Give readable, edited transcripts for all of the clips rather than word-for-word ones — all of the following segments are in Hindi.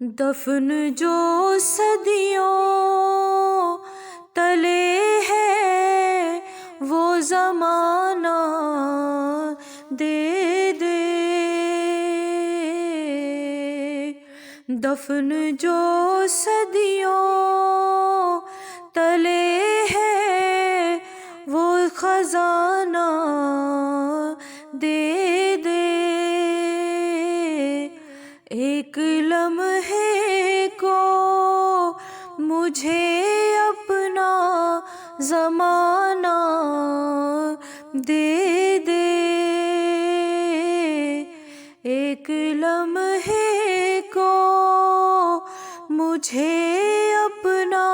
दफन जो सदियों तले है वो ज़माना दे दे। दफन जो सदियों तले है वो खजाना दे दे। एक लम्हे को मुझे अपना ज़माना दे दे। एक लम्हे को मुझे अपना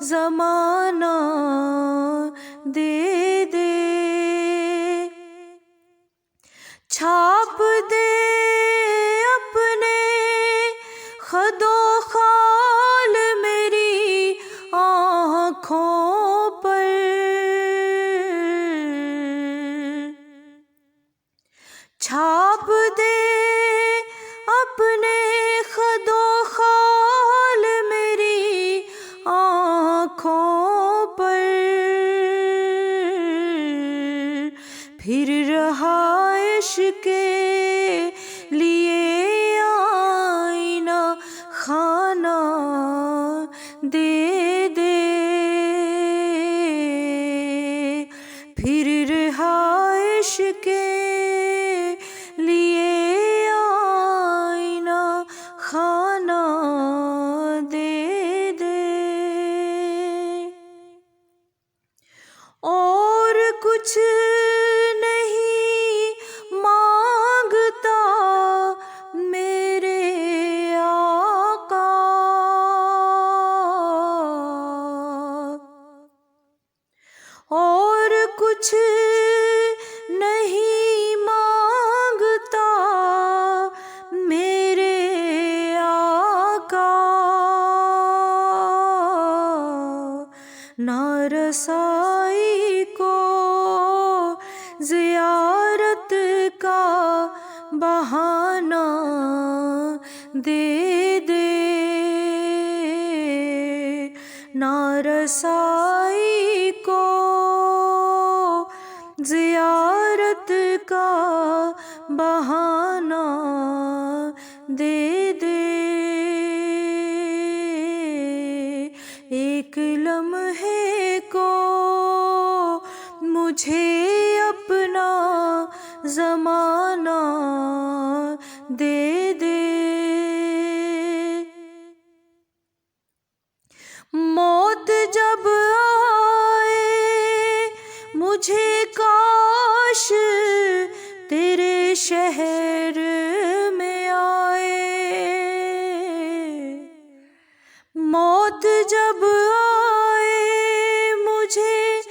ज़माना दे दे। छाप दे अपने खदो खाल मेरी आँखों पर। छाप दे अपने खदो खाल मेरी आँखों पर। फिर रहाइश के लिए आईना खाना दे दे। फिर रहाइश के लिए आईना खाना दे दे। और कुछ नहीं मांगता मेरे आका। और कुछ नहीं मांगता मेरे आका। ना रसाई को ज़ियारत का बहाना दे दे। ना रसाई को ज़ियारत का बहाना दे दे। एक लम्हे को मुझे अपना ज़माना दे दे। मौत जब आए मुझे काश तेरे शहर में आए। मौत जब आए मुझे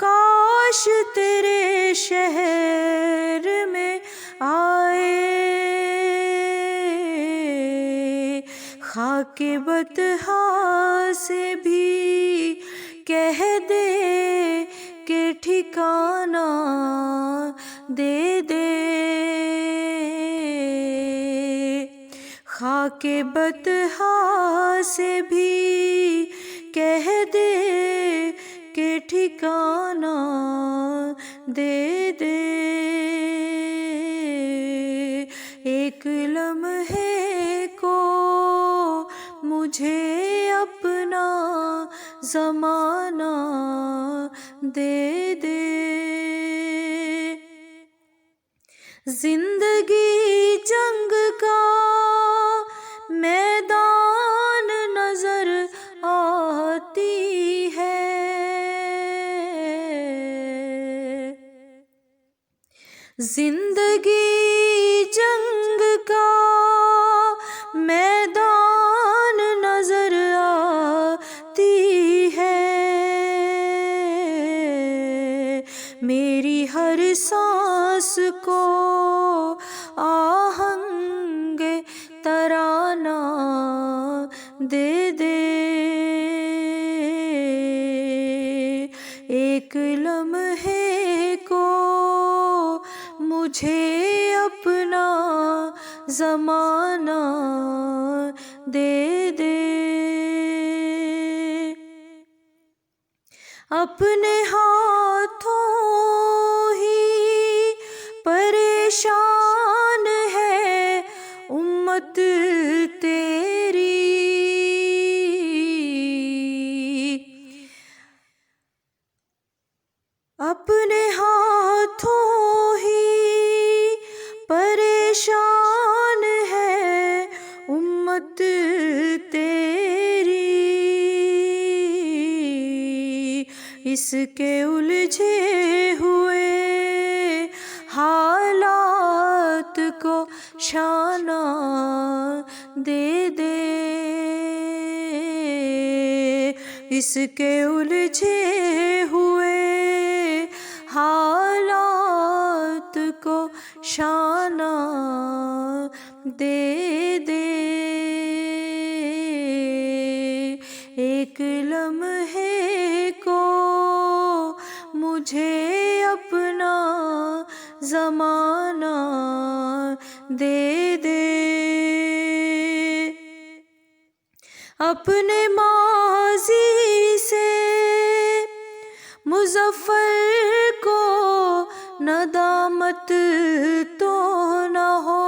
काश तेरे शहर में आए। खाके बतहा से भी कह दे के ठिकाना दे दे। खाके बतहा से भी कह दे के ठिकाना दे दे। एक लम्हे को मुझे अपना ज़माना दे दे। जिंदगी जंग का मैदान नजर आती है। जिंदगी जंग का मैदान नजर आती है। मेरी हर सांस को आहंग तराना दे दे। एक लम्हे को मुझे अपना ज़माना दे दे। अपने हाथों ही परेशान है उम्मत तेरी। अपने हाथों ही परेशान है उम्मत तेरी। इसके उलझे हुए हालात को शाना दे दे। इसके उलझे हुए हालात को शाना दे दे। एक लम्हे को मुझे अपना ज़माना दे दे। अपने माज़ी से मुज़फ़्फ़र को नदामत तो न हो।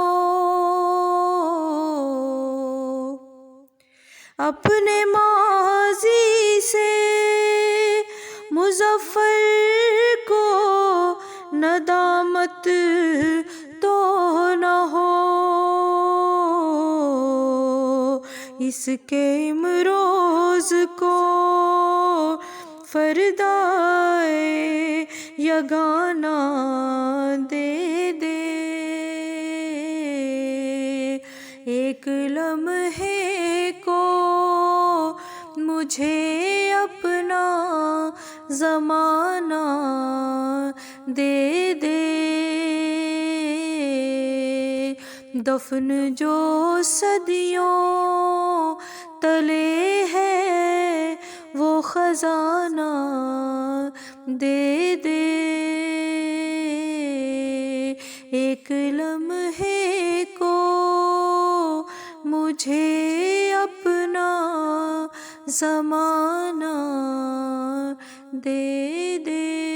अपने माज़ी से मुज़फ़्फ़र को नदामत तो न हो। इसके इमरोज़ को फ़रदाए यगाना दे दे। एक लम्हे को मुझे अपना ज़माना दे दे। दफन जो सदियों तले है वो खजाना दे दे। एक लम्हे को मुझे अपना ज़माना दे दे।